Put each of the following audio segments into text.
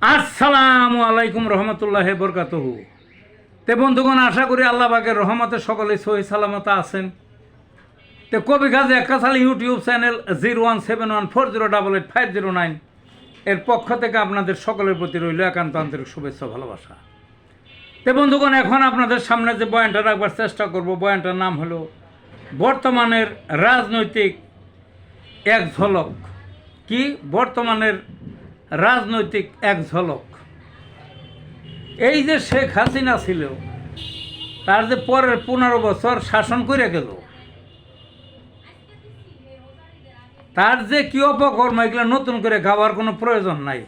আসসালামু আলাইকুম রহমতুল্লাহ বরকাতুহু। তে বন্ধুগণ, আশা করি আল্লাহ পাকের রহমতে সকলে সহি সালামত আছেন। তে কবি গাজী একাশাল ইউটিউব চ্যানেল 017140885009 এর পক্ষ থেকে আপনাদের সকলের প্রতি রইল একান্ত আন্তরিক শুভেচ্ছা ভালোবাসা। তে বন্ধুগণ, এখন আপনাদের সামনে যে বয়ানটা রাখবার চেষ্টা করব, বয়ানটার নাম হলো বর্তমানের রাজনৈতিক এক ঝলক। কি বর্তমানের রাজনৈতিক এক ঝলক। এই যে শেখ হাসিনা ছিল, তার যে পরের 15 বছর শাসন করে গেল, তার যে কি অপকর্ম, এগুলো নতুন করে গাওয়ার কোনো প্রয়োজন নাই।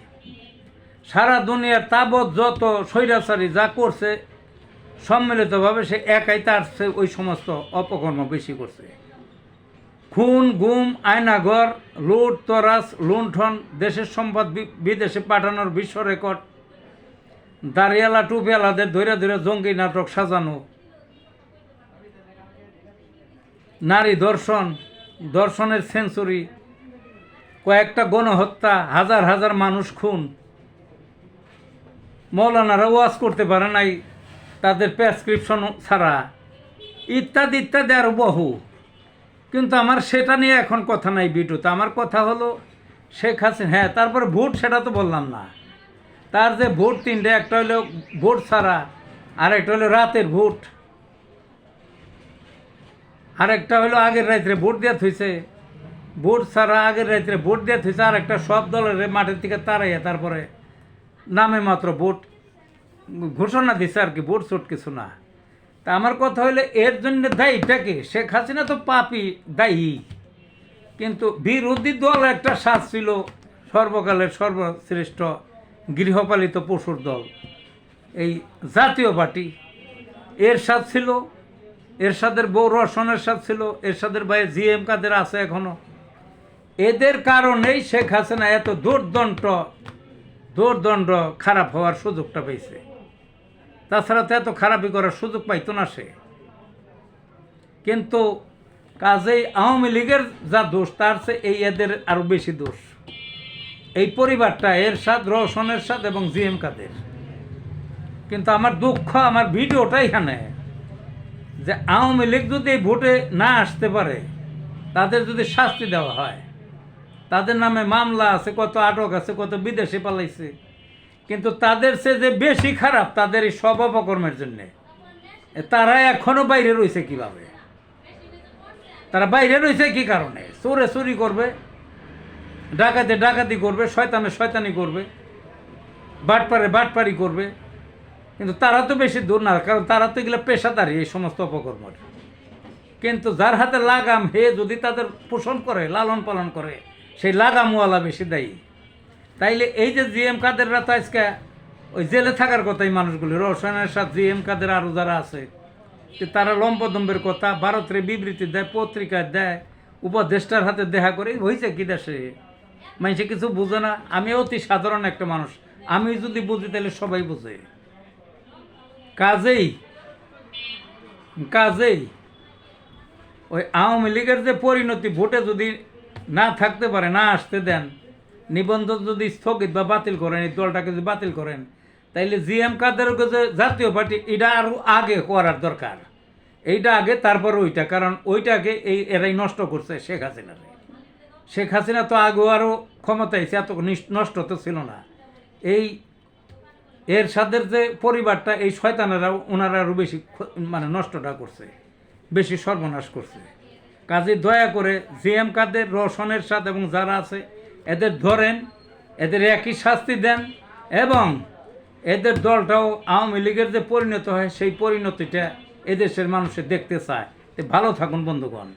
সারা দুনিয়ার তাবৎ যত স্বৈরাচারী যা করছে সম্মিলিতভাবে সে একাই তার ওই সমস্ত অপকর্ম বেশি করছে। খুন, গুম, আয়নাঘর, লুট তরাস, লুণ্ঠন, দেশের সম্পদ বিদেশে পাঠানোর বিশ্ব রেকর্ড, দাঁড়িয়ালা টুপিয়ালাদের ধরে ধরে জঙ্গি নাটক সাজানো, নারী ধর্ষণ, ধর্ষণের সেঞ্চুরি, কয়েকটা গণহত্যা, হাজার হাজার মানুষ খুন, মৌলানারা ওয়াজ করতে পারে নাই তাদের প্রেসক্রিপশন ছাড়া, ইত্যাদি ইত্যাদি আরও বহু। কিন্তু আমার সেটা নিয়ে এখন কথা নাই ভিডিওতে। আমার কথা হলো শেখ হাসিনা, হ্যাঁ, তারপরে ভোট, সেটা তো বললাম না। তার যে ভোট তিনটে, একটা হলো ভোট ছাড়া, আরেকটা হলো রাতের ভোট, আরেকটা হলো আগের রাত্রে ভোট দেওয়া থইছে, ভোট ছাড়া আগের রাত্রে ভোট দেওয়া থইছে, আর একটা সব দলের মাঠের থেকে তাড়াইয়া তারপরে নামে মাত্র ভোট ঘোষণা দিছে আর কি, ভোট চোট কিছু না। তা আমার কথা হইলে এর জন্য দায়ীটাকে, শেখ হাসিনা তো পাপি দায়ী, কিন্তু বিরোধী দল একটা সাথ ছিল সর্বকালের সর্বশ্রেষ্ঠ গৃহপালিত পশুর দল, এই জাতীয় পার্টি। এরশাদ ছিল, এরশাদের বউ রওশনের সাথ ছিল, এরশাদের ভাই জিএম কাদের আছে এখনো। এদের কারণেই শেখ হাসিনা এত দৌর্দণ্ড খারাপ হওয়ার সুযোগটা পেয়েছে। তাছাড়া তো এত খারাপই করার সুযোগ পাইতো না সে। কিন্তু কাজেই আওয়ামী লীগের যা দোষ, তার চেয়ে এই এদের আরও বেশি দোষ। এই পরিবারটা, এরশাদ, রওশনের সাথে এবং জিএম কাদের। কিন্তু আমার দুঃখ, আমার ভিডিওটা এখানে, যে আওয়ামী লীগ যদি এই ভোটে না আসতে পারে, তাদের যদি শাস্তি দেওয়া হয়, তাদের নামে মামলা আছে, কত আটক আছে, কত বিদেশে পালাইছে, কিন্তু তাদের সে যে বেশি খারাপ তাদের এই সব অপকর্মের জন্যে। তারা এখনো বাইরে রয়েছে কিভাবে? তারা বাইরে রয়েছে কি কারণে? চোরে চুরি করবে, ডাকাতে ডাকাতি করবে, শয়তানে শয়তানি করবে, বাটপারে বাটপারি করবে, কিন্তু তারা তো বেশি দূর না, কারণ তারা তো এগুলো পেশাদারি এই সমস্ত অপকর্মের। কিন্তু যার হাতে লাগাম, হে যদি তাদের পোষণ করে, লালন পালন করে, সেই লাগামওয়ালা বেশি দায়ী। তাইলে এই যে জিএম কাদেররা তো আজকে ওই জেলে থাকার কথা, এই মানুষগুলি, রওশনের সাথে জিএম কাদের আরও যারা আছে, তারা লম্পদম্বের কথা ভারতের বিবৃতি দেয়, পত্রিকায় দেয়, উপদেষ্টার হাতে দেখা করে। হয়েছে কি দেশে? মানুষে কিছু বুঝে না। আমি অতি সাধারণ একটা মানুষ, আমি যদি বুঝি তাহলে সবাই বুঝে। কাজেই ওই আওয়ামী লীগের যে পরিণতি, ভোটে যদি না থাকতে পারে, না আসতে দেন, নিবন্ধন যদি স্থগিত বা বাতিল করেন, এই দলটাকে যদি বাতিল করেন, তাইলে জিএম কাদেরকে যে জাতীয় পার্টি, এটা আরও আগে করার দরকার। এইটা আগে, তারপর ওইটা, কারণ ওইটাকে এরাই নষ্ট করছে শেখ হাসিনারে। শেখ হাসিনা তো আগেও আরও ক্ষমতায় এত নষ্ট তো ছিল না। এই এরশাদের যে পরিবারটা, এই শয়তানেরা, ওনারা আরও বেশি মানে নষ্টটা করছে, বেশি সর্বনাশ করছে। কাজে দয়া করে জিএম কাদের, রওশনের সাথে এবং যারা আছে, এদের ধরেন, এদের একই শাস্তি দেন, এবং এদের দলটাও আওয়ামী লীগের যে পরিণত হয়, সেই পরিণতিটা এদেশের মানুষে দেখতে চায়। ভালো থাকুন বন্ধুগণ।